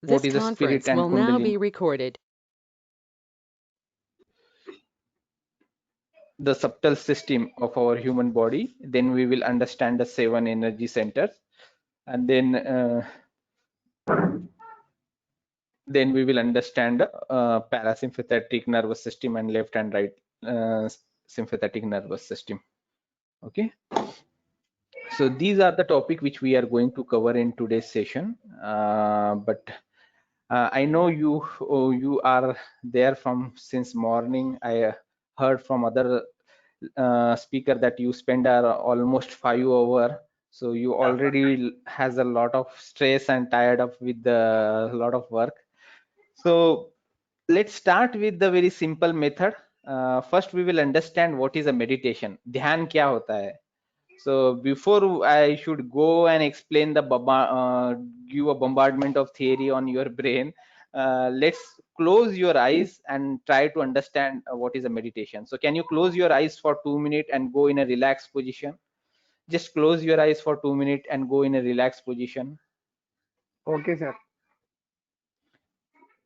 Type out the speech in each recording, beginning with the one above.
What is the spirit and will now be Kundalini? recorded. The subtle system of our human body. Then we will understand the 7 energy centers, and then we will understand parasympathetic nervous system and left and right sympathetic nervous system. Okay, so these are the topic which we are going to cover in today's session. But I know you are there from since morning. I heard from other speaker that you spend almost 5 hours, so you already has a lot of stress and tired up with the lot of work. So let's start with the very simple method. First we will understand what is a meditation. Dhyan kya hota hai? So before I should go and explain give a bombardment of theory on your brain, let's close your eyes and try to understand what is a meditation. So can you close your eyes for 2 minutes and go in a relaxed position? Just close your eyes for 2 minutes and go in a relaxed position. Okay, sir.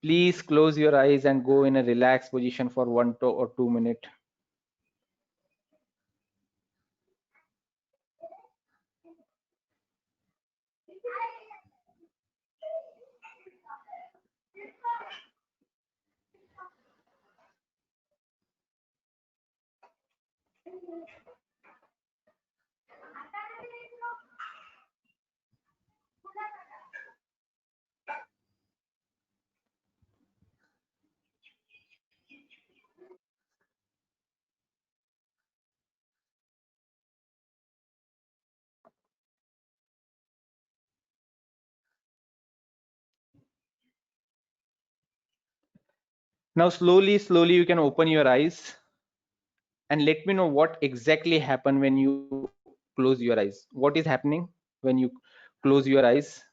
Please close your eyes and go in a relaxed position for 1 or 2 minutes. Now slowly you can open your eyes and let me know what exactly happened when you close your eyes. What is happening when you close your eyes?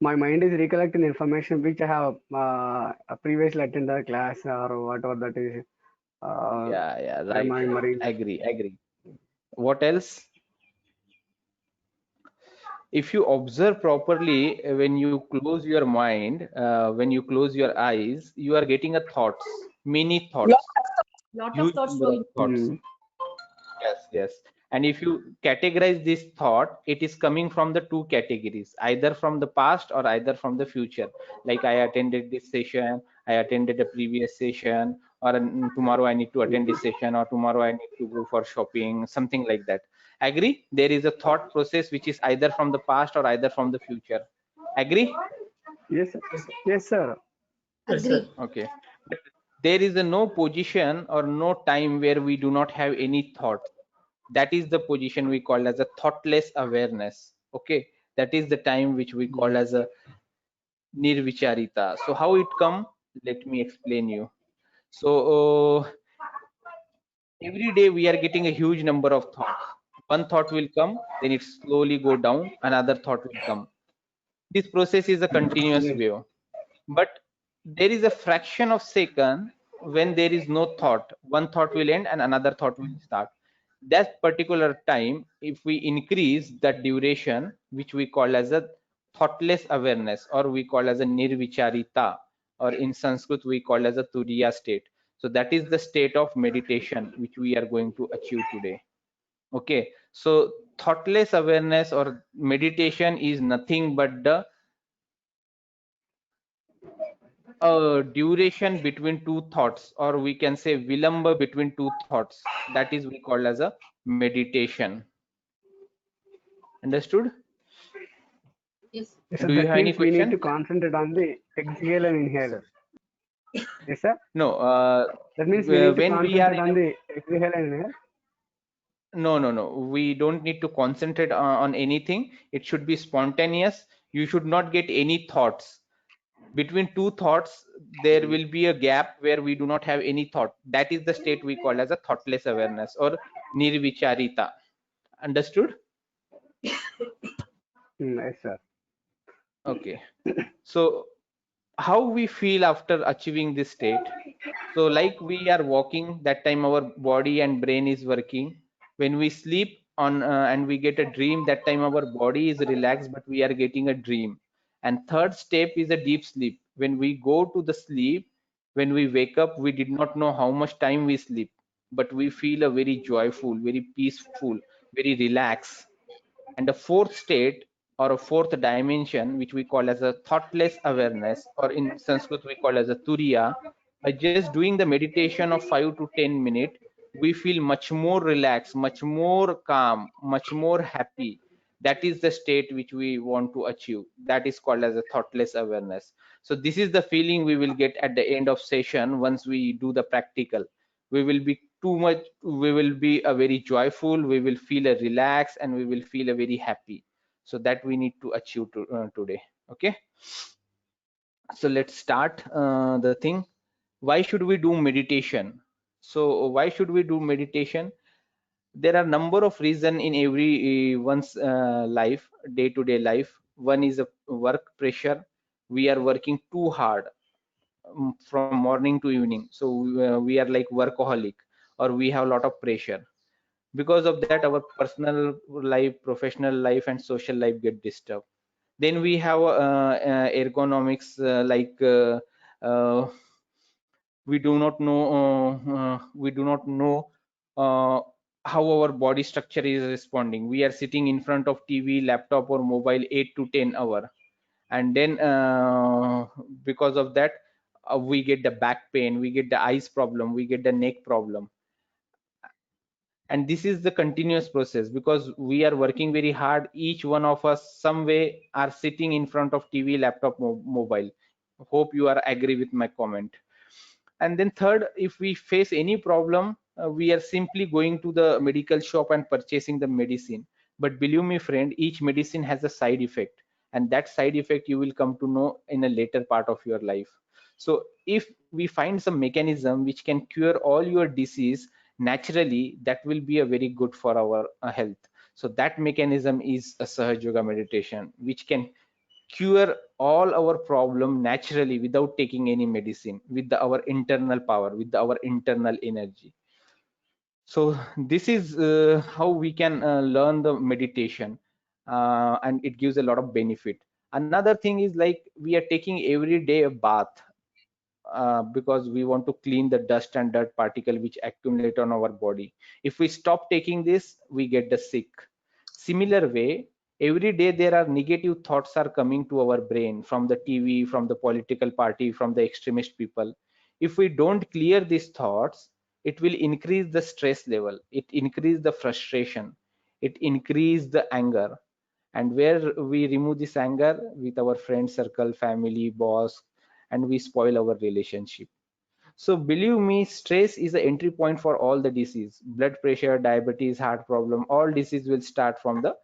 My mind is recollecting information which I have previously attended the class or whatever that is. Yeah, I'm right. memory. Agree. What else? If you observe properly, when you close your mind, when you close your eyes, you are getting a thoughts, many thoughts, lot of huge thoughts number of flowing. thoughts. Yes. And if you categorize this thought, it is coming from the two categories, either from the past or either from the future. Like I attended this session, I attended a previous session, or tomorrow I need to attend this session, or tomorrow I need to go for shopping, something like that. Agree? There is a thought process which is either from the past or either from the future. Agree? Yes, sir. Yes, sir. Agree. Okay. But there is a no position or no time where we do not have any thoughts. That is the position we call as a thoughtless awareness. Okay, that is the time which we call as a nirvicharita. So how it come? Let me explain you. So every day we are getting a huge number of thoughts. One thought will come, then it slowly go down, another thought will come. This process is a continuous Yes. wave, but there is a fraction of second when there is no thought. One thought will end and another thought will start. That particular time, if we increase that duration, which we call as a thoughtless awareness, or we call as a nirvicharita, or in Sanskrit we call as a turiya state. So that is the state of meditation which we are going to achieve today. Okay, so thoughtless awareness or meditation is nothing but the duration between two thoughts, or we can say vilamba between two thoughts. That is we call as a meditation. Understood? Yes. Yes, sir. Do you That have any means we need question? to concentrate on the exhale and inhale. Yes, sir. No. That means we need to When we are concentrate in on the exhale and inhale. no, we don't need to concentrate on anything. It should be spontaneous. You should not get any thoughts. Between two thoughts there will be a gap where we do not have any thought. That is the state we call as a thoughtless awareness or nirvicharita. Understood? Yes, sir. Okay. So how we feel after achieving this state? So like we are walking, that time our body and brain is working. When we sleep on and we get a dream, that time our body is relaxed but we are getting a dream. And third step is a deep sleep. When we go to the sleep, when we wake up, we did not know how much time we sleep, but we feel a very joyful, very peaceful, very relaxed. And the fourth state, or a fourth dimension, which we call as a thoughtless awareness, or in Sanskrit we call as a turiya, by just doing the meditation of 5 to 10 minutes, we feel much more relaxed, much more calm, much more happy. That is the state which we want to achieve. That is called as a thoughtless awareness. So this is the feeling we will get at the end of session. Once we do the practical, we will be we will be a very joyful, we will feel a relaxed, and we will feel a very happy. So that we need to achieve today. Okay, so let's start the thing. Why should we do meditation? So why should we do meditation? There are number of reason in every one's life, day-to-day life. One is a work pressure. We are working too hard from morning to evening, so we are like workaholic, or we have a lot of pressure. Because of that, our personal life, professional life, and social life get disturbed. Then we have ergonomics, we do not know uh, how our body structure is responding. We are sitting in front of TV, laptop, or mobile 8 to 10 hour, and then because of that, we get the back pain, we get the eyes problem, we get the neck problem. And this is the continuous process, because we are working very hard. Each one of us some way are sitting in front of TV, laptop, mobile. Hope you are agree with my comment. And then third, if we face any problem, we are simply going to the medical shop and purchasing the medicine. But believe me friend, each medicine has a side effect, and that side effect you will come to know in a later part of your life. So if we find some mechanism which can cure all your disease naturally, that will be a very good for our health. So that mechanism is a Sahaja Yoga meditation, which can cure all our problem naturally without taking any medicine, with our internal power, with our internal energy. So this is how we can learn the meditation, and it gives a lot of benefit. Another thing is like we are taking every day a bath, because we want to clean the dust and dirt particle which accumulate on our body. If we stop taking this, we get the sick. Similar way, every day there are negative thoughts are coming to our brain from the TV, from the political party, from the extremist people. If we don't clear these thoughts, it will increase the stress level, it increase the frustration, it increase the anger. And where we remove this anger with our friend circle, family, boss, and we spoil our relationship. So believe me, stress is the entry point for all the disease. Blood pressure, diabetes, heart problem, all disease will start from the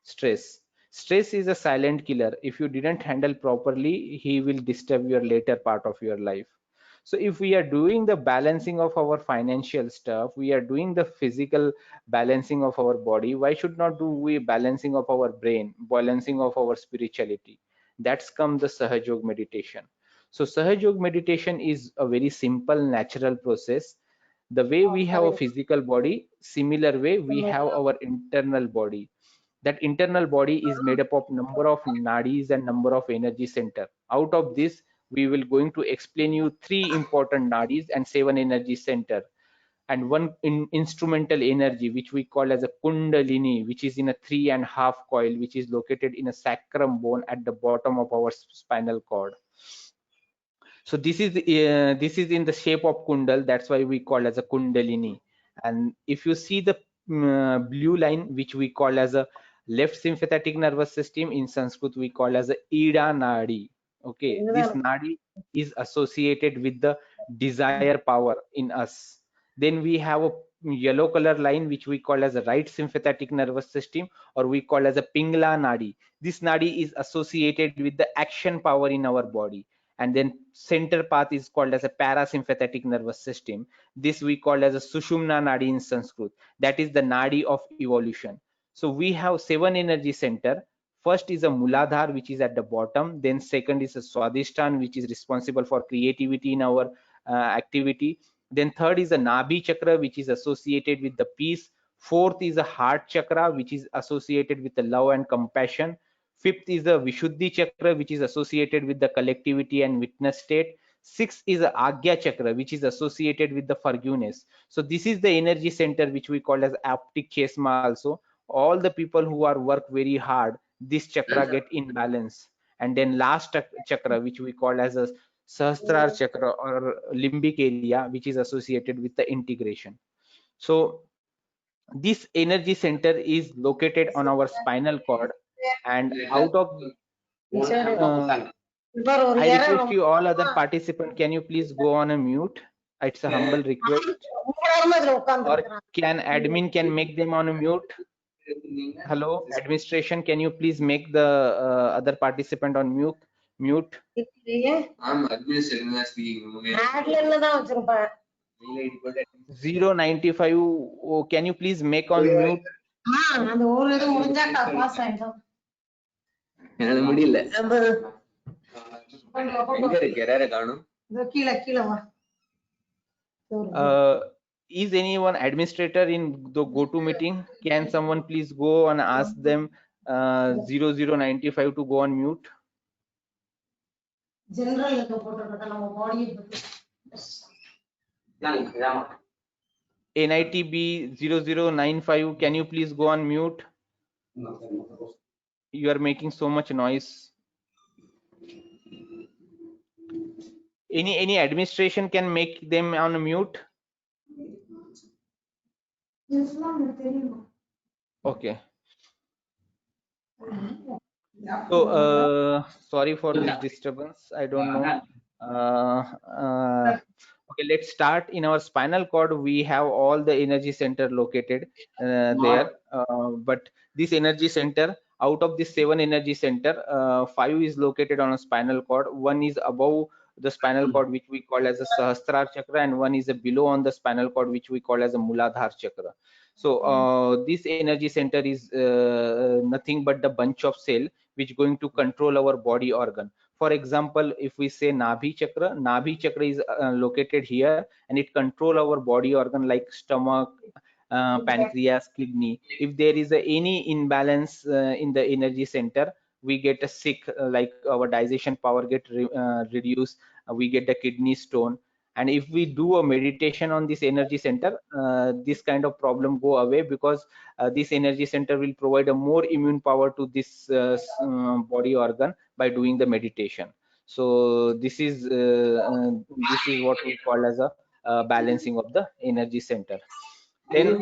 stress. Stress is a silent killer. If you didn't handle properly, he will disturb your later part of your life. So if we are doing the balancing of our financial stuff, we are doing the physical balancing of our body, why should not do we balancing of our brain, balancing of our spirituality? That's come the Sahaja Yoga meditation. So Sahaja Yoga meditation is a very simple, natural process. The way we have a physical body, similar way we have our internal body. That internal body is made up of number of nadis and number of energy center. Out of this, we will going to explain you 3 important nadis and 7 energy center, and one instrumental energy which we call as a kundalini, which is in a 3.5 coil, which is located in a sacrum bone at the bottom of our spinal cord. So this is in the shape of kundal, that's why we call as a kundalini. And if you see the blue line, which we call as a left sympathetic nervous system, in Sanskrit we call as a ida nadi. Okay, this nadi is associated with the desire power in us. Then we have a yellow color line which we call as a right sympathetic nervous system, or we call as a pingla nadi. This nadi is associated with the action power in our body. And then center path is called as a parasympathetic nervous system. This we call as a sushumna nadi in Sanskrit. That is the nadi of evolution. So we have 7 energy center. First is a Muladhar, which is at the bottom. Then second is a Swadhisthana, which is responsible for creativity in our activity. Then third is a Nabhi chakra, which is associated with the peace. Fourth is a heart chakra, which is associated with the love and compassion. Fifth is the Vishuddhi chakra, which is associated with the collectivity and witness state. Sixth is the Agya chakra, which is associated with the forgiveness. So this is the energy center which we call as optic chasma also. All the people who are work very hard, this chakra get in balance. And then last chakra, which we call as a Sahasrara chakra or limbic area, which is associated with the integration. So this energy center is located on our spinal cord, and out of I request you all other participants, can you please go on a mute? It's a humble request. Or can admin can make them on a mute? Hello, administration, can you please make the other participant on mute? Mute. I'm administrating speaking. 095. Oh, can you please make on mute? என்னால முடியல எங்க இருக்கு யார காணும் Is anyone administrator in the GoToMeeting? Can someone please go and ask them 0095 to go on mute? NITB 0095, can you please go on mute? You are making so much noise. Any administration can make them on mute? Okay. So sorry for this disturbance. I don't know. Okay, let's start. In our spinal cord, we have all the energy center located there. But this energy center, out of this 7 energy center, 5 is located on a spinal cord. One is above the spinal cord, which we call as a Sahasrara chakra, and one is below on the spinal cord, which we call as a Muladhara chakra. So this energy center is nothing but the bunch of cell which going to control our body organ. For example, if we say Nabhi chakra is located here, and it control our body organ like stomach, pancreas, kidney. If there is any imbalance in the energy center, we get a sick, like our digestion power get reduced, we get the kidney stone. And if we do a meditation on this energy center, this kind of problem go away, because this energy center will provide a more immune power to this body organ by doing the meditation. So this is what we call as a balancing of the energy center. Then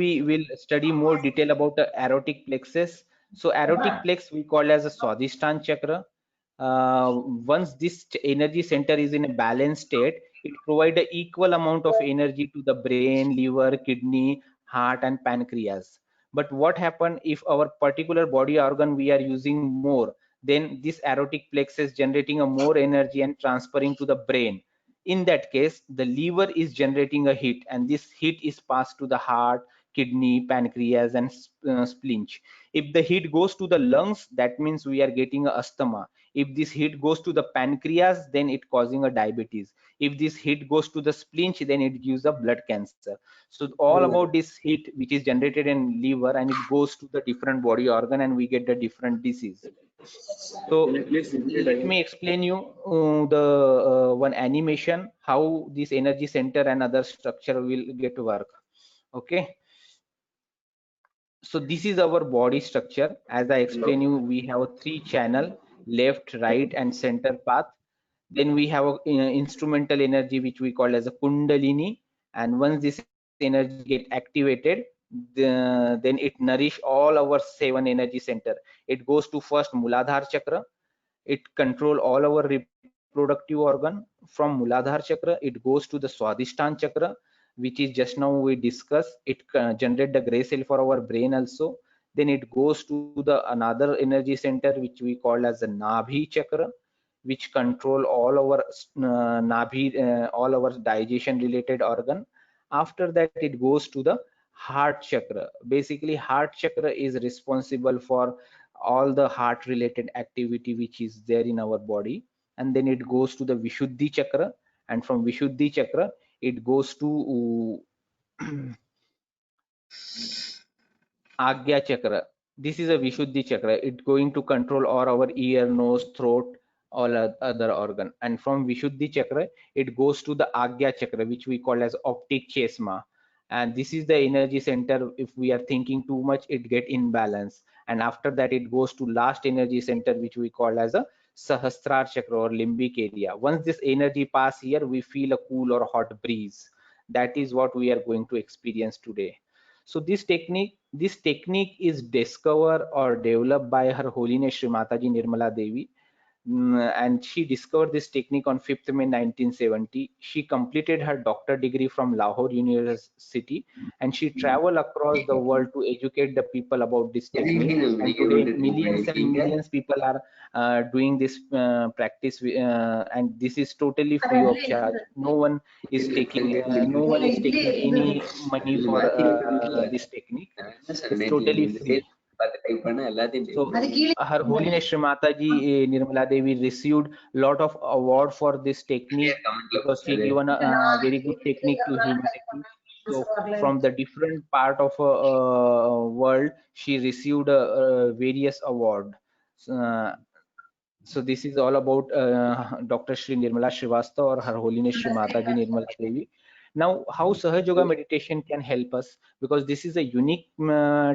we will study more detail about the aortic plexus. So aortic plex we call as a Swadhisthana chakra. Once this energy center is in a balanced state, it provides an equal amount of energy to the brain, liver, kidney, heart, and pancreas. But what happens if our particular body organ we are using more? Then this aortic plexus generating a more energy and transferring to the brain. In that case, the liver is generating a heat, and this heat is passed to the heart, kidney, pancreas, and spleen. If the heat goes to the lungs, that means we are getting a asthma. If this heat goes to the pancreas, then it causing a diabetes. If this heat goes to the spleen, then it gives a blood cancer. So all about this heat which is generated in liver, and it goes to the different body organ, and we get the different disease. So let me explain you the one animation how this energy center and other structure will get work. Okay, so this is our body structure. As I explain you, we have a 3 channel, left, right, and center path. Then we have a instrumental energy which we call as a kundalini, and once this energy get activated, then it nourish all our 7 energy center. It goes to first Muladhara chakra. It control all our reproductive organ. From Muladhara chakra, it goes to the Swadhisthana chakra, which is just now we discuss. It generate the gray cell for our brain also. Then it goes to the another energy center which we call as the Nabhi chakra, which control all our all our digestion related organ. After that, it goes to the heart chakra. Basically, heart chakra is responsible for all the heart related activity which is there in our body. And then it goes to the Vishuddhi chakra, and from Vishuddhi chakra it goes to Agya chakra. This is a Vishuddhi chakra. It's going to control all our ear, nose, throat, all other organ. And from Vishuddhi chakra, it goes to the Agya chakra, which we call as optic chesma. And this is the energy center. If we are thinking too much, it get imbalance. And after that, it goes to last energy center, which we call as a Sahasrar chakra or limbic area. Once this energy pass here, we feel a cool or hot breeze. That is what we are going to experience today. So this technique is discovered or developed by Her Holiness Shri Mataji Nirmala Devi. And she discovered this technique on 5th May 1970. She completed her doctor degree from Lahore University, and she traveled across the world to educate the people about this technique. And today, millions and millions people are doing this practice, and this is totally free of charge. No one is taking any money for this technique. It's totally free. So Her Holiness Shri Mataji Nirmala Devi received lot of award for this technique because she given a very good technique to humanity. So from the different part of world, she received various award. So this is all about Dr. Shri Nirmala Srivastava or Her Holiness Shri Mataji Nirmala Devi. Now, how Sahaj Yoga meditation can help us? Because this is a unique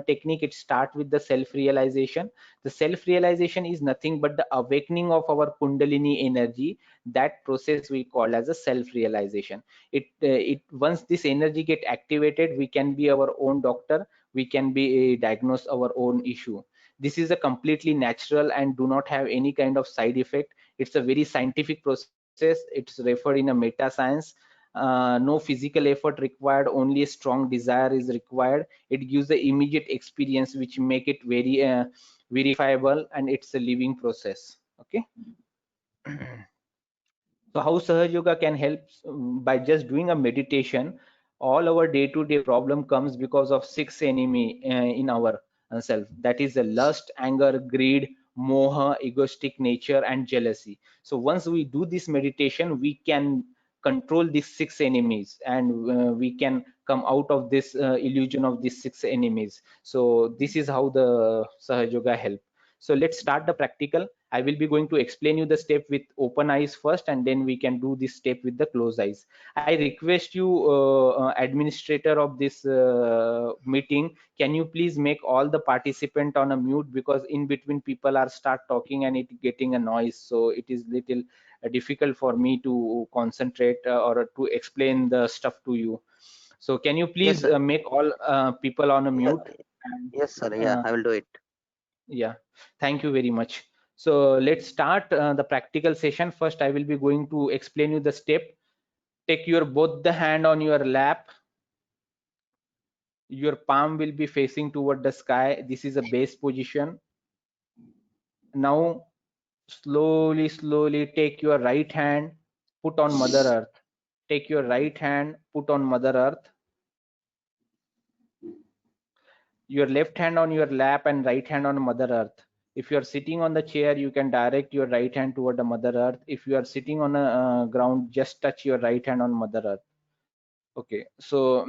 technique. It starts with the self-realization. The self-realization is nothing but the awakening of our Kundalini energy. That process we call as a self-realization. It once this energy get activated, we can be our own doctor. We can be diagnose our own issue. This is a completely natural and do not have any kind of side effect. It's a very scientific process. It's referred in a meta science. No physical effort required, only a strong desire is required. It gives the immediate experience which make it very verifiable, and it's a living process. Okay. So how Sahaj Yoga can help? By just doing a meditation, all our day-to-day problem comes because of six enemy in our self. That is the lust, anger, greed, moha, egoistic nature, and jealousy. So once we do this meditation, we can control these six enemies, and we can come out of this illusion of these six enemies. So this is how the Sahaj Yoga help. So let's start the practical. I will be going to explain you the step with open eyes first, and then we can do this step with the closed eyes. I request you, administrator of this meeting, can you please make all the participant on a mute, because in between people are start talking and it getting a noise, so it is little difficult for me to concentrate or to explain the stuff to you. So can you please sir. make all people on a mute? And, Yes, sir. Yeah, I will do it. yeah, thank you very much. So let's start the practical session. First, I will be going to explain you the step. Take your both the hand on your lap. Your palm will be facing toward the sky. This is a base position. Now, slowly take your right hand, put on Mother Earth. Take your right hand, put on Mother Earth. Your left hand on your lap and right hand on Mother Earth. If you are sitting on the chair, you can direct your right hand toward the Mother Earth. If you are sitting on a ground, just touch your right hand on Mother Earth. Okay, so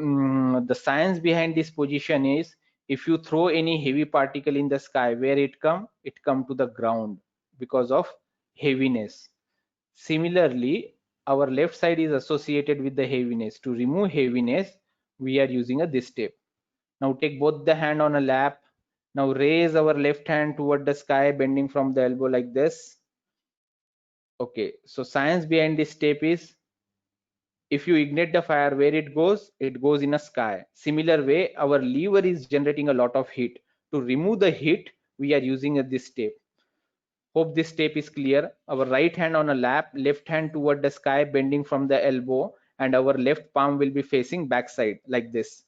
the science behind this position is, if you throw any heavy particle in the sky, where it come to the ground because of heaviness. Similarly, our left side is associated with the heaviness. To remove heaviness, we are using this step. Now take both the hand on a lap. Now raise our left hand toward the sky, bending from the elbow like this. Okay, so science behind this step is, if you ignite the fire, where it goes in a sky. Similar way, our liver is generating a lot of heat. To remove the heat, we are using this step. Hope this step is clear. Our right hand on a lap, left hand toward the sky, bending from the elbow, and our left palm will be facing backside like this.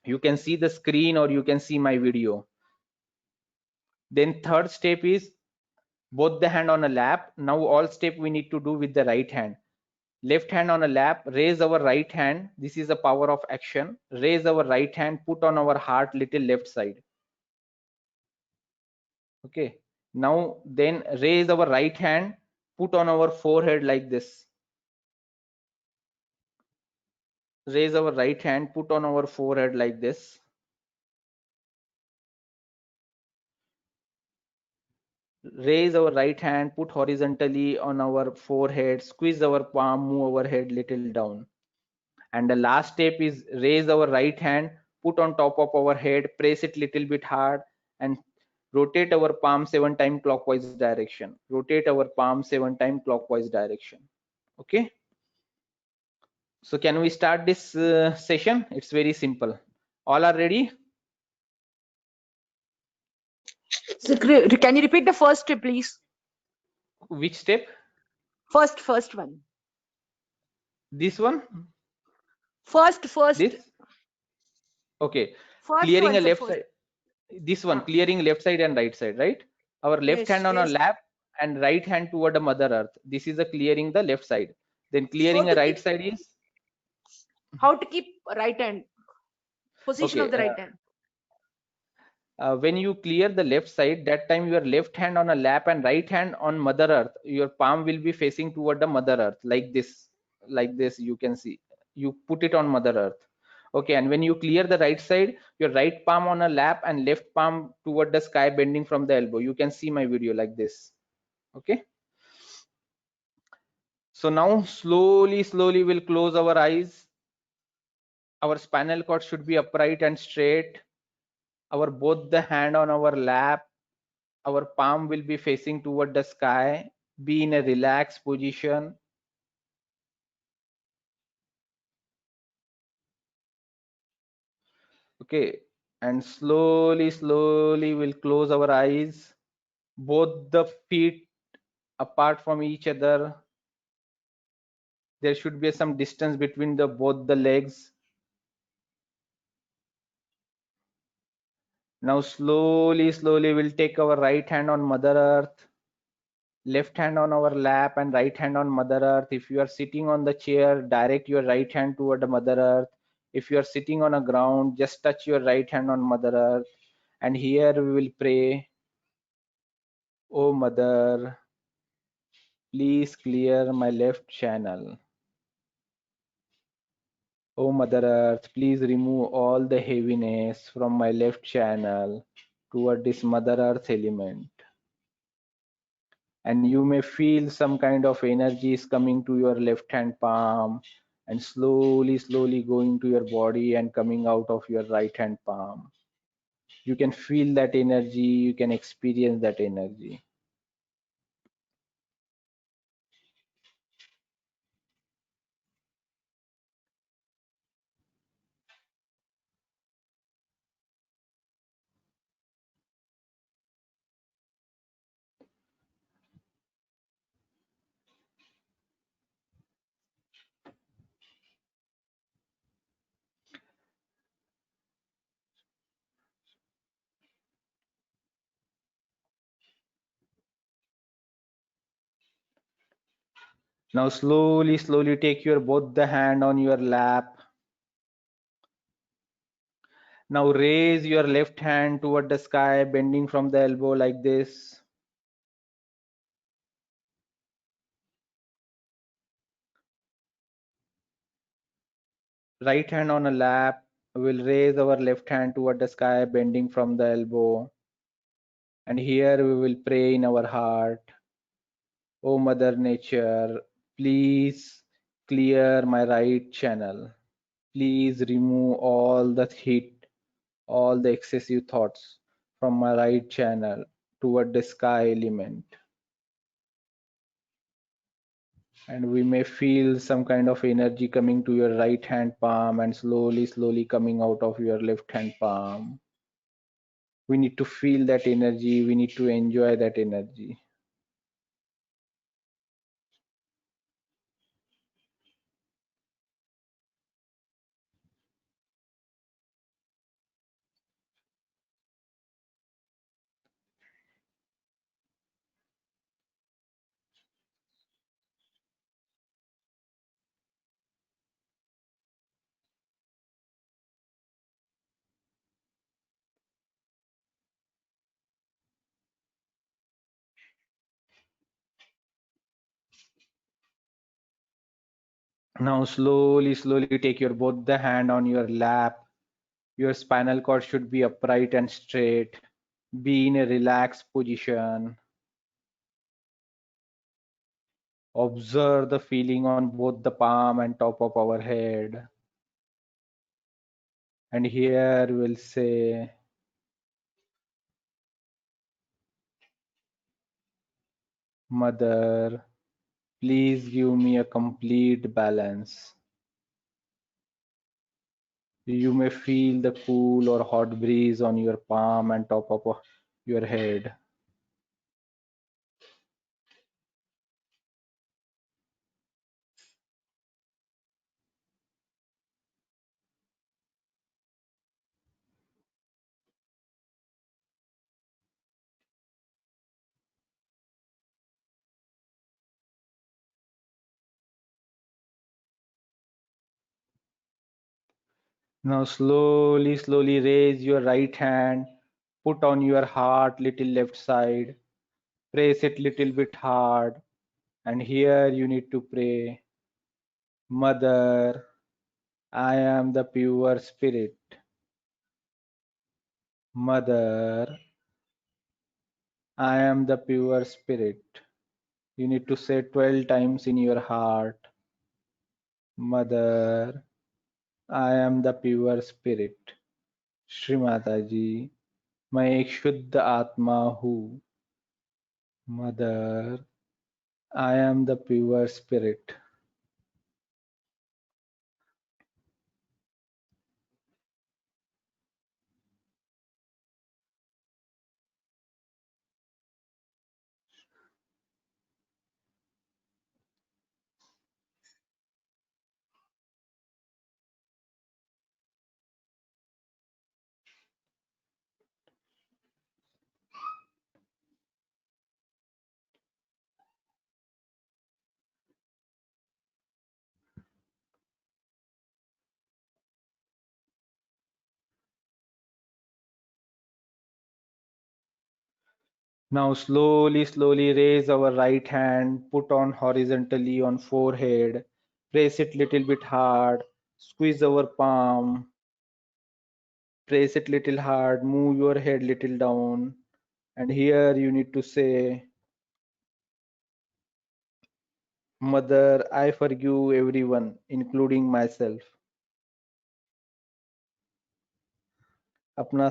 You can see the screen or you can see my video. Then third step is both the hand on a lap. Now all step we need to do with the right hand. Left hand on a lap, raise our right hand. This is the power of action. Raise our right hand, put on our heart, little left side. Okay. Now then raise our right hand, put on our forehead like this. Raise our right hand, put on our forehead like this. Raise our right hand, put horizontally on our forehead, squeeze our palm, move our head little down. And the last step is raise our right hand, put on top of our head, press it little bit hard, and rotate our palm 7 times clockwise direction. Rotate our palm 7 times clockwise direction. Okay. So can we start this session? It's very simple. All are ready? So, can you repeat the first step, please? Which step? First one. This one? First. This? Okay. First Clearing one, a sir, left first. side. This one, Ah. clearing left side and right side, right? Our left Yes, hand on our yes. lap and right hand toward the Mother Earth. This is a clearing the left side. Then clearing a to right keep- side is? How to keep right hand? Position Okay, of the right hand. when you clear the left side, that time your left hand on a lap and right hand on Mother Earth, your palm will be facing toward the Mother Earth like this. Like this, you can see. You put it on Mother Earth. Okay, and when you clear the right side, your right palm on a lap and left palm toward the sky bending from the elbow. You can see my video like this. Okay. So now slowly we'll close our eyes. Our spinal cord should be upright and straight. Our both the hand on our lap, our palm will be facing toward the sky. Be in a relaxed position. Okay, and slowly we'll close our eyes. Both the feet apart from each other. There should be some distance between the both the legs. Now slowly we'll take our right hand on Mother Earth, left hand on our lap and right hand on Mother Earth. If you are sitting on the chair, direct your right hand toward the Mother Earth. If you are sitting on a ground, just touch your right hand on Mother Earth. And here we will pray, "Oh Mother, please clear my left channel. Oh Mother Earth, please remove all the heaviness from my left channel toward this Mother Earth element." And you may feel some kind of energy is coming to your left hand palm and slowly going to your body and coming out of your right hand palm. You can feel that energy, you can experience that energy. Now slowly take your both the hand on your lap. Now raise your left hand toward the sky, bending from the elbow like this. Right hand on a lap. We'll raise our left hand toward the sky, bending from the elbow. And here we will pray in our heart, "Oh Mother Nature, please clear my right channel. Please remove all the heat, all the excessive thoughts from my right channel toward the sky element." And we may feel some kind of energy coming to your right hand palm and slowly coming out of your left hand palm. We need to feel that energy. We need to enjoy that energy. Now slowly take your both the hand on your lap. Your spinal cord should be upright and straight. Be in a relaxed position. Observe the feeling on both the palm and top of our head. And here we'll say, Mother, please give me a complete balance. You may feel the cool or hot breeze on your palm and top of your head. Now slowly raise your right hand, put on your heart little left side, press it little bit hard, and here you need to pray, Mother, I am the pure spirit. Mother, I am the pure spirit. You need to say 12 times in your heart, Mother, I am the pure spirit. Shri Mata जी, मैं एक शुद्ध आत्मा हूँ. Mother, I am the pure spirit. Now slowly raise our right hand, put on horizontally on forehead, press it little bit hard, squeeze our palm, press it little hard, move your head little down, and here you need to say, Mother, I forgive everyone, including myself. अपना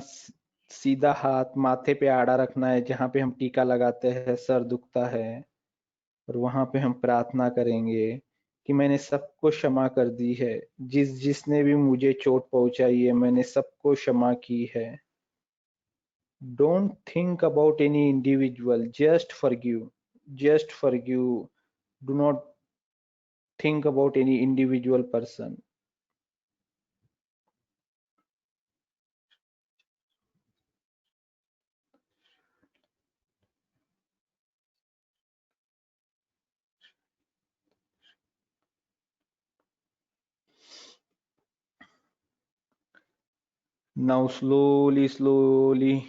सीधा हाथ माथे पे आड़ा रखना है, जहाँ पे हम टीका लगाते हैं, सर दुखता है, और वहां पे हम प्रार्थना करेंगे कि मैंने सबको क्षमा कर दी है, जिसने भी मुझे चोट पहुंचाई है, मैंने सबको क्षमा की है. Don't think about any individual, just forgive. Just forgive. Do not think about any individual person. Now slowly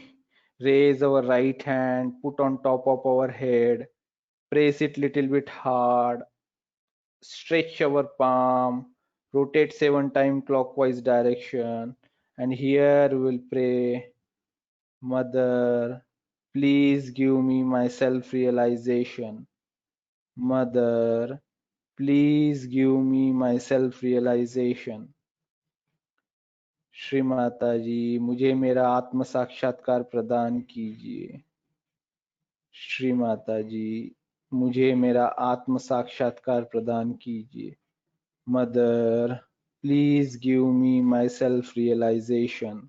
raise our right hand, put on top of our head, press it little bit hard, stretch our palm, rotate 7 times clockwise direction, and here we will pray, Mother, please give me my self-realization. Mother, please give me my self-realization. Shri Mata जी, मुझे मेरा आत्म साक्षात्कार प्रदान कीजिए. श्री माता जी, मुझे मेरा आत्म साक्षात्कार प्रदान कीजिए. Mother, please give me my self-realization.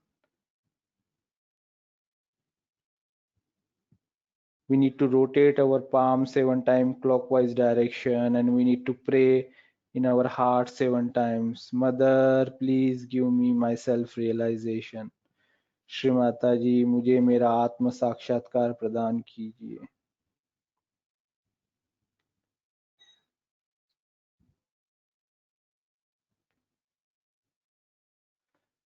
We need to rotate our palm 7 times clockwise direction, and we need to pray in our heart 7 times. Mother, please give me my self-realization. Shri Mata जी, मुझे मेरा आत्म साक्षात्कार प्रदान कीजिए.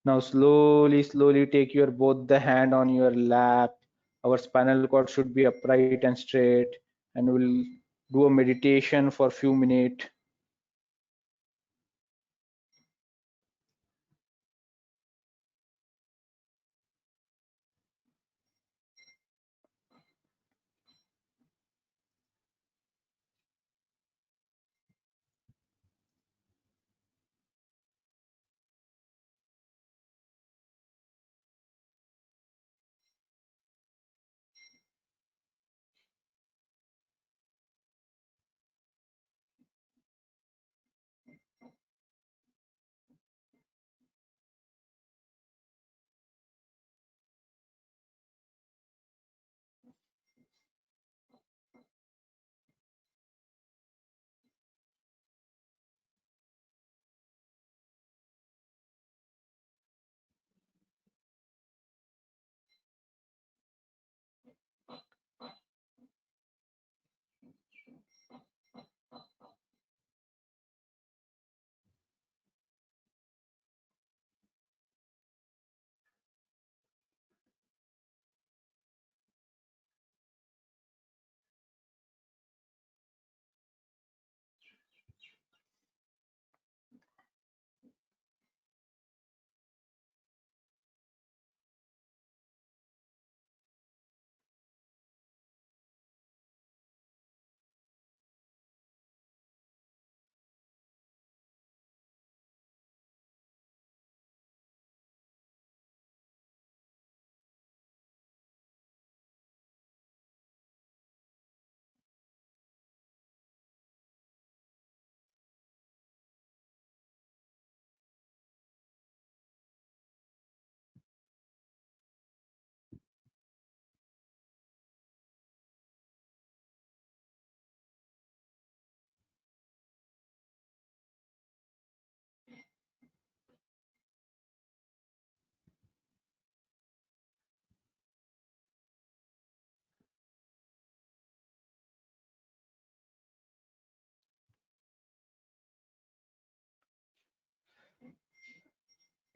Now slowly take your both the hand on your lap. Our spinal cord should be upright and straight, and we'll do a meditation for few minutes.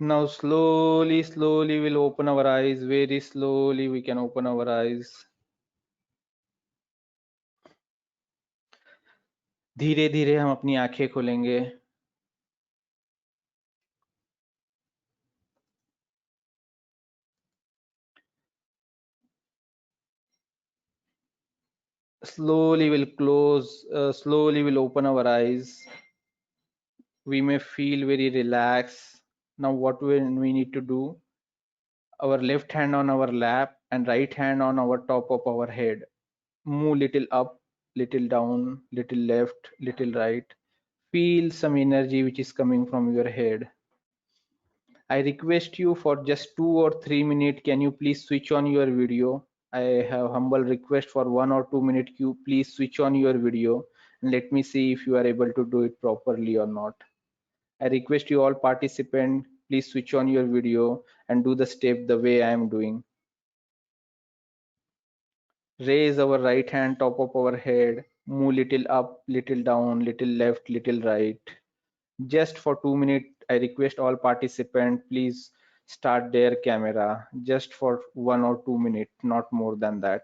Now slowly we'll open our eyes. Very slowly we can open our eyes. धीरे धीरे हम अपनी आंखें खोलेंगे. Slowly we'll open our eyes. We may feel very relaxed. Now what we need to do, our left hand on our lap and right hand on our top of our head. Move little up, little down, little left, little right. Feel some energy which is coming from your head. I request you for just 2 or 3 minutes, can you please switch on your video? I have humble request for 1 or 2 minutes, you please switch on your video and let me see if you are able to do it properly or not. I request you all participants, please switch on your video and do the step the way I am doing. Raise our right hand top of our head, move little up, little down, little left, little right. Just for 2 minutes, I request all participants, please start their camera just for 1 or 2 minutes, not more than that.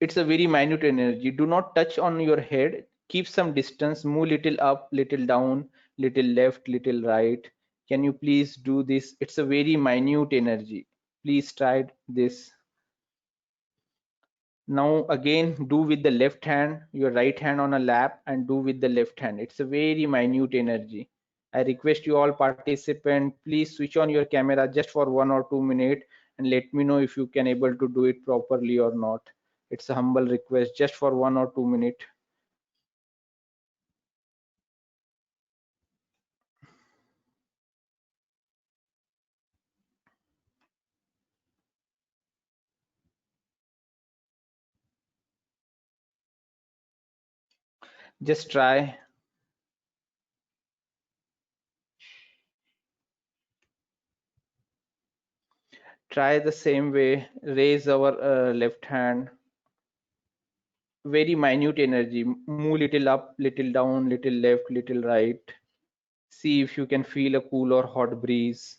It's a very minute energy. Do not touch on your head. Keep some distance, move little up, little down, little left, little right. Can you please do this? It's a very minute energy. Please try this. Now again, do with the left hand, your right hand on a lap and do with the left hand. It's a very minute energy. I request you all participants, please switch on your camera just for 1 or 2 minutes and let me know if you can able to do it properly or not. It's a humble request just for 1 or 2 minutes. Just try. Try the same way, raise our left hand. Very minute energy, move little up, little down, little left, little right. See if you can feel a cool or hot breeze.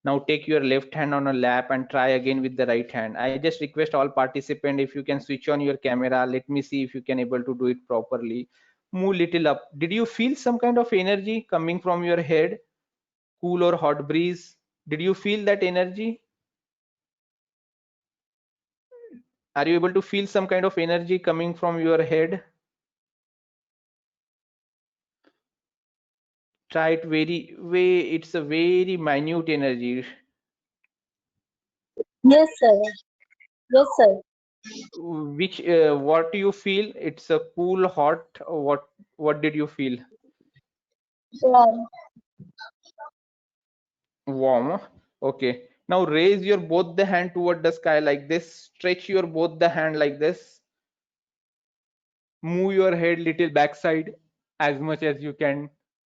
Now take your left hand on a lap and try again with the right hand. I just request all participants, if you can switch on your camera, let me see if you can able to do it properly. Move little up. Did you feel some kind of energy coming from your head? Cool or hot breeze? Did you feel that energy? Are you able to feel some kind of energy coming from your head? Try it it's a very minute energy. Yes, sir. Yes, sir. Which what do you feel? It's a cool, hot, or what did you feel? Warm. Warm. Okay, now raise your both the hand toward the sky like this. Stretch your both the hand like this. Move your head little backside as much as you can,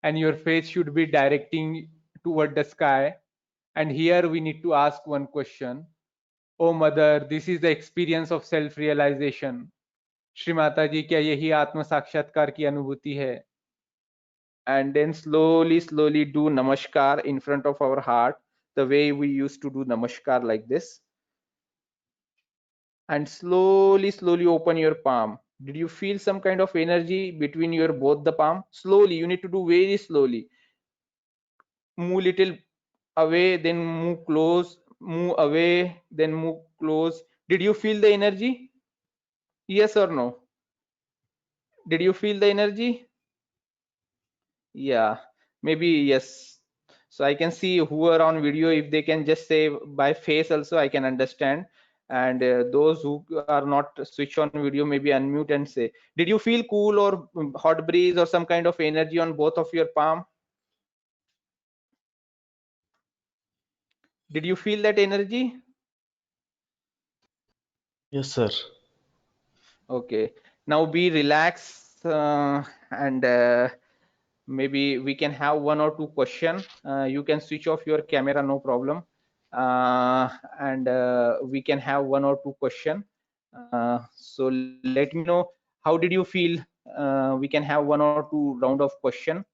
and your face should be directing toward the sky. And here we need to ask one question. Oh mother, this is the experience of self realization. Shri Mata जी, क्या यही आत्म साक्षात्कार की अनुभूति है? And then slowly do namaskar in front of our heart, the way we used to do namaskar like this. And slowly open your palm. Did you feel some kind of energy between your both the palm? Slowly, you need to do very slowly. Move little away, then move close, move away, then move close. Did you feel the energy? Yes or no? Did you feel the energy? Yeah, maybe yes. So I can see who are on video, if they can just say by face also, I can understand. And those who are not switch on video, maybe unmute and say, did you feel cool or hot breeze or some kind of energy on both of your palm? Did you feel that energy? Yes, sir. Okay, now be relaxed and maybe we can have 1 or 2 questions. You can switch off your camera, no problem. And we can have 1 or 2 questions. So let me know how did you feel. We can have 1 or 2 round of question.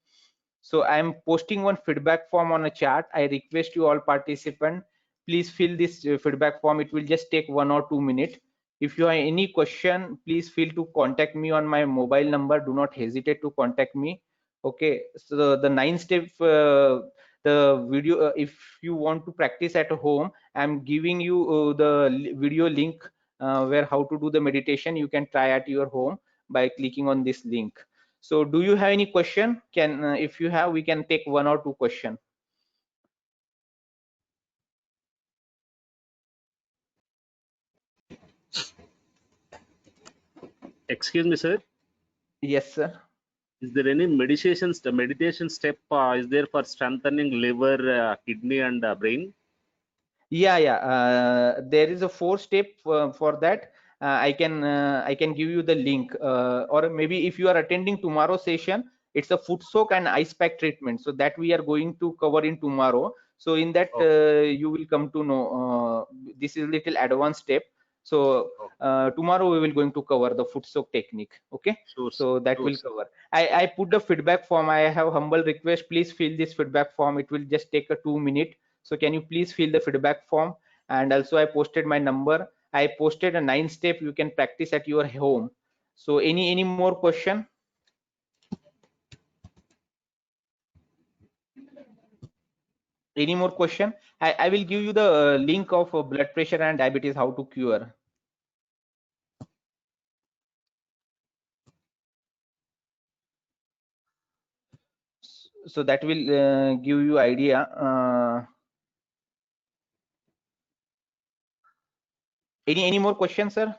So I am posting one feedback form on a chat. I request you all participants, please fill this feedback form. It will just take 1 or 2 minutes. If you have any question, please feel to contact me on my mobile number. Do not hesitate to contact me. Okay, so the 9 step, the video, if you want to practice at home, I'm giving you the video link where how to do the meditation. You can try at your home by clicking on this link. So do you have any question? Can if you have, we can take 1 or 2 question. Excuse me, sir. Yes, sir. Is there any meditation step is there for strengthening liver, kidney, and brain? Yeah. There is a 4 step for that. I can give you the link, or maybe if you are attending tomorrow session, it's a foot soak and ice pack treatment. So that we are going to cover in tomorrow. So in that you will come to know this is little advanced step. So tomorrow we will going to cover the foot soak technique. Okay. Sure, So that sure, will sir. cover. I put the feedback form. I have humble request. Please fill this feedback form. It will just take a 2 minute. So can you please fill the feedback form? And also I posted my number. I posted a 9 step you can practice at your home. So any more question? Any more question? I will give you the link of blood pressure and diabetes, how to cure. So that will give you idea. Any more questions, sir?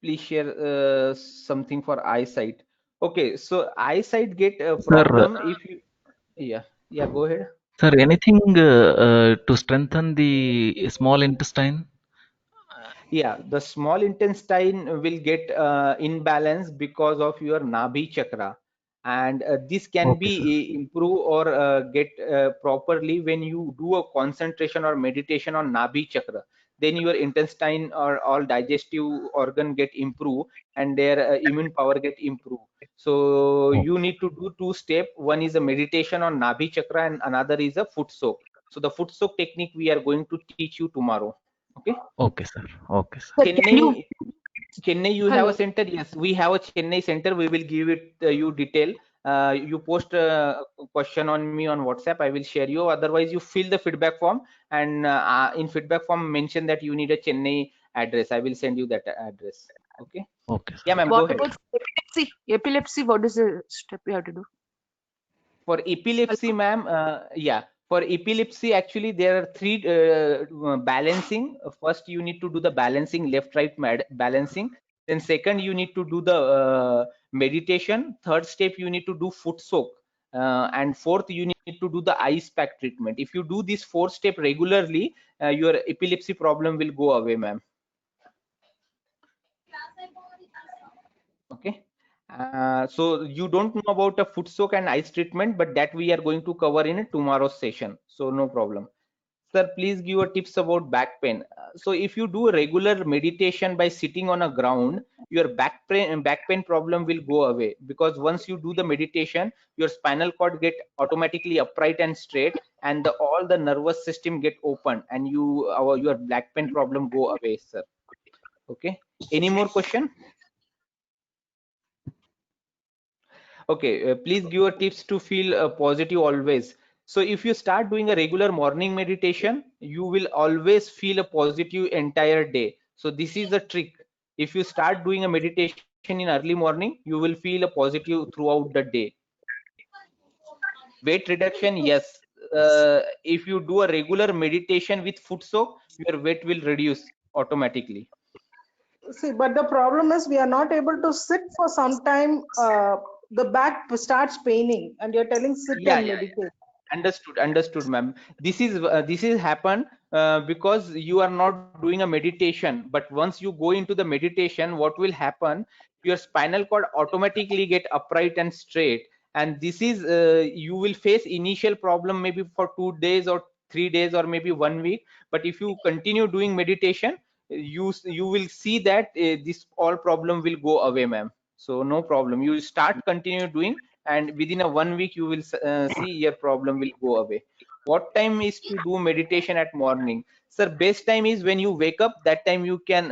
Please share something for eyesight. Okay, so eyesight get a problem if you, yeah, go ahead. Sir, anything to strengthen the small intestine? Yeah, the small intestine will get imbalance because of your Nabhi chakra, and this can Okay, be sir. improve or get properly when you do a concentration or meditation on Nabhi chakra. Then your intestine or all digestive organ get improve, and their immune power get improve. So Okay. you need to do 2 step. One is a meditation on Nabhi chakra, and another is a foot soak. So the foot soak technique we are going to teach you tomorrow. Okay. Okay, sir. Okay, sir. Sir, can you? Chennai, you have a Hello. center? Yes, we have a Chennai center. We will give it you detail. You post a question on me on WhatsApp. I will share you. Otherwise, you fill the feedback form, and in feedback form mention that you need a Chennai address. I will send you that address. Okay. Okay, sir. Yeah, ma'am. Go What ahead. about epilepsy? Epilepsy, what is the step you have to do? For epilepsy, ma'am, yeah. For epilepsy, actually, there are 3 balancing. First, you need to do the balancing, left-right balancing. Then second, you need to do the meditation. Third step, you need to do foot soak. And fourth, you need to do the ice pack treatment. If you do this 4 step regularly, your epilepsy problem will go away, ma'am. Okay. So you don't know about a foot soak and ice treatment, but that we are going to cover in tomorrow's session. So no problem. Sir, please give your tips about back pain. So if you do a regular meditation by sitting on a ground, your back pain problem will go away, because once you do the meditation, your spinal cord get automatically upright and straight, and all the nervous system get open, and your back pain problem go away, sir. Okay. Any more question? Okay, please give your tips to feel positive always. So if you start doing a regular morning meditation, you will always feel a positive entire day. So this is the trick. If you start doing a meditation in early morning, you will feel a positive throughout the day. Weight reduction, yes. If you do a regular meditation with foot soak, your weight will reduce automatically. See, but the problem is we are not able to sit for some time. The back starts paining, and you're telling sit Yeah. and meditate. Understood, ma'am. This is happen because you are not doing a meditation. But once you go into the meditation, what will happen? Your spinal cord automatically get upright and straight, and this is you will face initial problem maybe for 2 days or 3 days or maybe 1 week. But if you continue doing meditation, you will see that this all problem will go away, ma'am. So no problem. You start continue doing, and within a 1 week you will see your problem will go away. What time is to do meditation at morning? Sir, best time is when you wake up. That time you can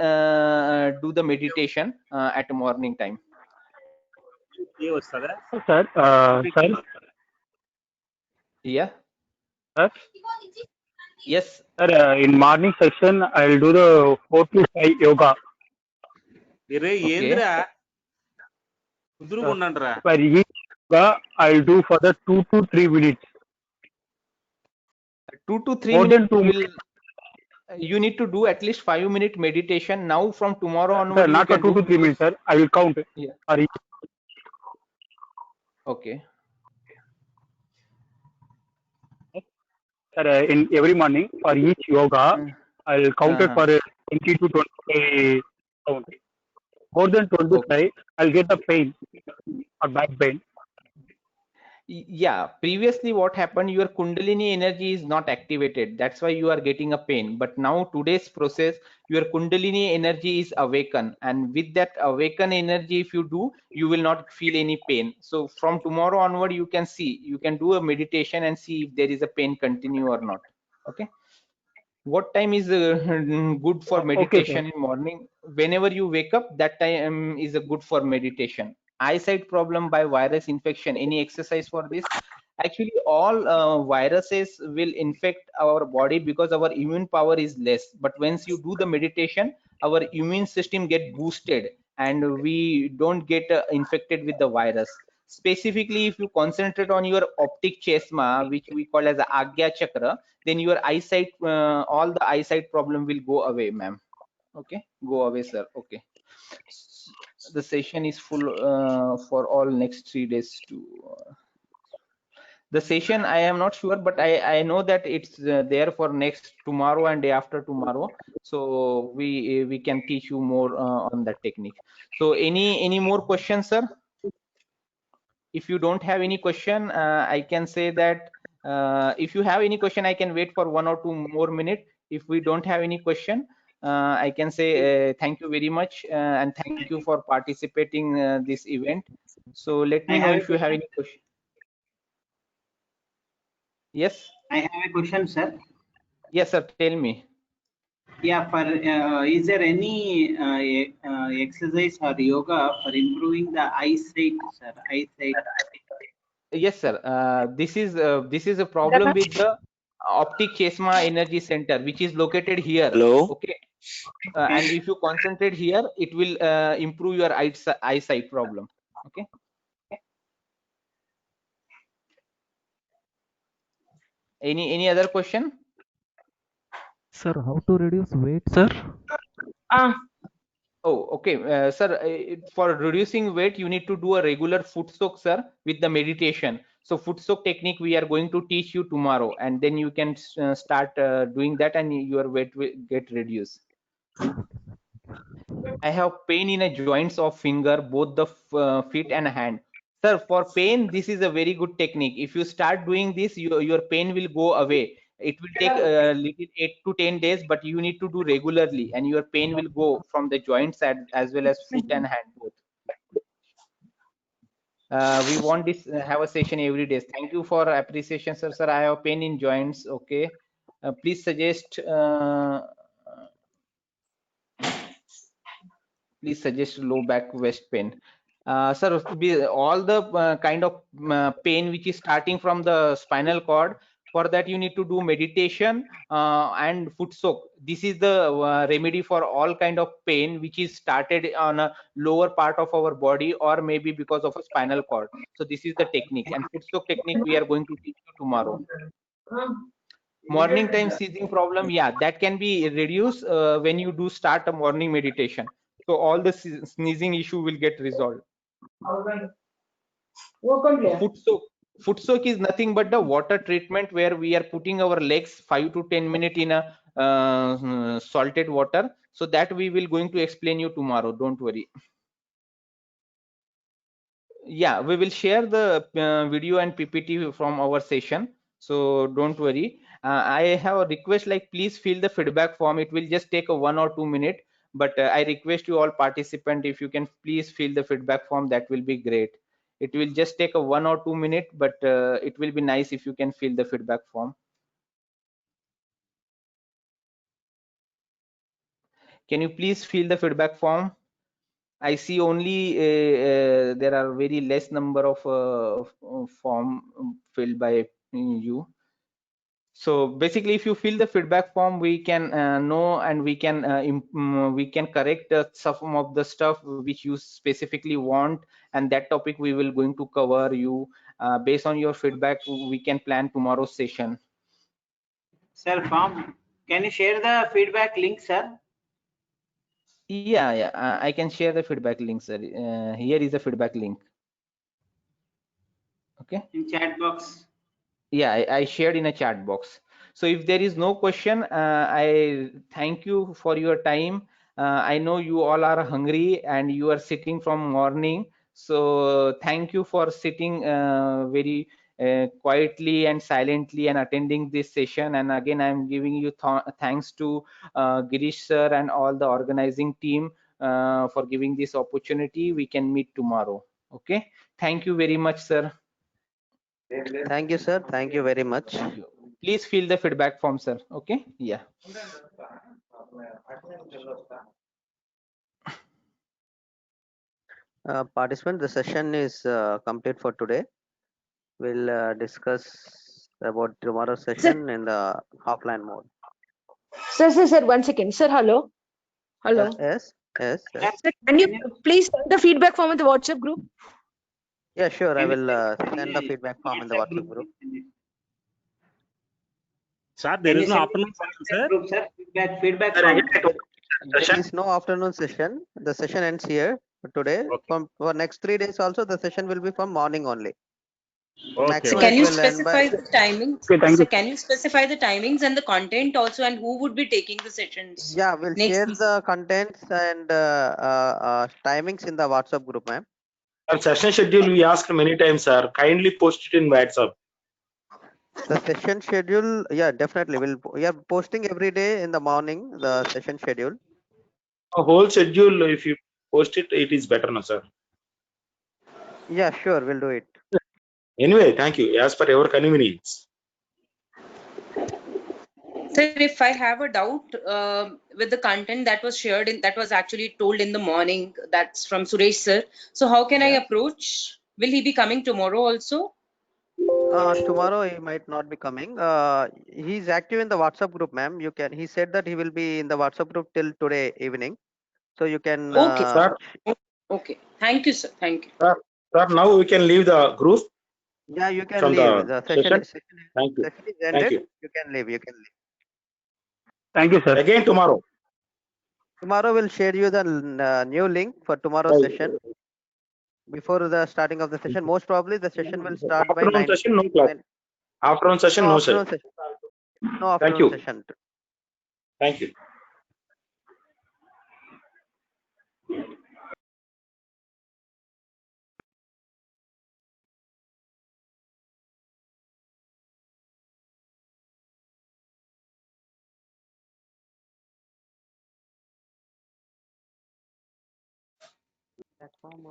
do the meditation at morning time. Sir, Yeah. Sir? Yes. Sir, in morning session, I'll do the 4 to 5 yoga. Okay. For each yoga, I'll do for the 2 to 3 minutes. 2 to 3 More minutes than 2 will you need to do at least 5-minute meditation. Now from tomorrow Sir, onward you not for can 2 do to 3 minutes, sir. I will count. Yeah. For each. Okay. Sir, in every morning, for each yoga, I'll count it for 20 to 25 count. More than 25, I'll get the pain or back pain. Yeah, previously what happened, your kundalini energy is not activated, that's why you are getting a pain. But now today's process, your kundalini energy is awakened, and with that awakened energy, if you do, you will not feel any pain. So from tomorrow onward, you can see, you can do a meditation and see if there is a pain continue or not. Okay. What time is good for meditation in morning? Whenever you wake up, that time is a good for meditation. Eyesight problem by virus infection, any exercise for this? Actually all viruses will infect our body because our immune power is less, but once you do the meditation, our immune system get boosted and we don't get infected with the virus. Specifically, if you concentrate on your optic chasma, which we call as the agya chakra, then your eyesight, all the eyesight problem will go away, ma'am. Okay, go away, sir. Okay, the session is full for all next 3 days too. The session I am not sure, but I know that it's there for next tomorrow and day after tomorrow, so we can teach you more on that technique. So any more questions, sir? If you don't have any question, I can say that if you have any question, I can wait for 1 or 2 more minutes. If we don't have any question, I can say thank you very much and thank you for participating this event. So let me know if you have any question. Yes. I have a question, sir. Yes, sir. Tell me. Yeah, for is there any exercise or yoga for improving the eyesight, sir? Eyesight. Yes, sir. This is a problem with the optic chasma energy center, which is located here. Hello. Okay. And if you concentrate here, it will improve your eyesight problem. Okay. Any other question? Sir, how to reduce weight, sir? Oh, okay, sir. For reducing weight, you need to do a regular foot soak, sir, with the meditation. So foot soak technique we are going to teach you tomorrow, and then you can start doing that, and your weight will get reduced. I have pain in a joints of finger, both the feet and hand. Sir, for pain, this is a very good technique. If you start doing this, your pain will go away. It will take a little 8 to 10 days, but you need to do regularly, and your pain will go from the joints as well as foot and hand both. We want this have a session every day. Thank you for appreciation, sir. Sir, I have pain in joints. Okay, please suggest. Please suggest low back waist pain. Sir, all the kind of pain which is starting from the spinal cord, for that you need to do meditation and foot soak. This is the remedy for all kind of pain which is started on a lower part of our body or maybe because of a spinal cord. So this is the technique, and foot soak technique we are going to teach you tomorrow. Morning time seizing problem, yeah, that can be reduced when you do start a morning meditation. So all the sneezing issue will get resolved. Foot soak is nothing but the water treatment where we are putting our legs 5 to 10 minutes in a salted water. So that we will going to explain you tomorrow. Don't worry. Yeah, we will share the video and PPT from our session. So don't worry. I have a request, like please fill the feedback form. It will just take a 1 or 2 minutes. but I request you all participant, if you can please fill the feedback form, that will be great. It will just take a 1 or 2 minutes, but it will be nice if you can fill the feedback form. Can you please fill the feedback form? I see only there are very less number of form filled by you. So basically, if you fill the feedback form, we can know, and we can correct some of the stuff which you specifically want, and that topic we will going to cover you. Based on your feedback, we can plan tomorrow's session. Sir, can you share the feedback link, sir? Yeah, I can share the feedback link, sir. Here is the feedback link. Okay. In chat box. Yeah, I shared in a chat box. So if there is no question, I thank you for your time. I know you all are hungry and you are sitting from morning. So thank you for sitting very quietly and silently and attending this session. And again, I'm giving you thanks to Girish sir and all the organizing team for giving this opportunity. We can meet tomorrow. Okay. Thank you very much, sir. Thank you, sir. Thank you very much. Thank you. Please fill the feedback form, sir. Okay. Yeah. Participant, the session is complete for today. We'll discuss about tomorrow's session in the offline mode. Sir, 1 second. Sir, hello. Hello. Yes. Sir, can you please send the feedback form in the WhatsApp group? Yeah, sure. I will send the feedback form in the WhatsApp group. Sir, there is no afternoon session, sir. Group, sir. Feedback form. There is no afternoon session. The session ends here today. Okay. For next 3 days also, the session will be from morning only. Okay. Maximum Can it you will end by- specify the timings? Okay, thank So you. can you specify the timings and the content also, and who would be taking the sessions? Yeah, we'll next share week? the contents and timings in the WhatsApp group, ma'am. Our session schedule we asked many times, sir. Kindly post it in WhatsApp. The session schedule, yeah, definitely. We are posting every day in the morning, the session schedule. A whole schedule, if you post it, it is better, no, sir. Yeah, sure, we'll do it. Anyway, thank you. As per your convenience. Sir, if I have a doubt with the content that was shared that was actually told in the morning, that's from Suresh sir. So how can I approach? Will he be coming tomorrow also? Tomorrow he might not be coming. He's active in the WhatsApp group, ma'am. You can. He said that he will be in the WhatsApp group till today evening, so you can. Okay. Sir. Okay. Thank you, sir. Thank you. Sir, now we can leave the group. Yeah, you can from leave. the Session session. Thank you. Session is ended. Thank you. You can leave. You can leave. Thank you, sir. Again tomorrow. Tomorrow we'll share you the new link for tomorrow's session. Before the starting of the session, most probably the session will start by Afternoon 9. session, no class. Afternoon session, no, sir. Afternoon session. No Thank afternoon you. session. Thank you. Platform,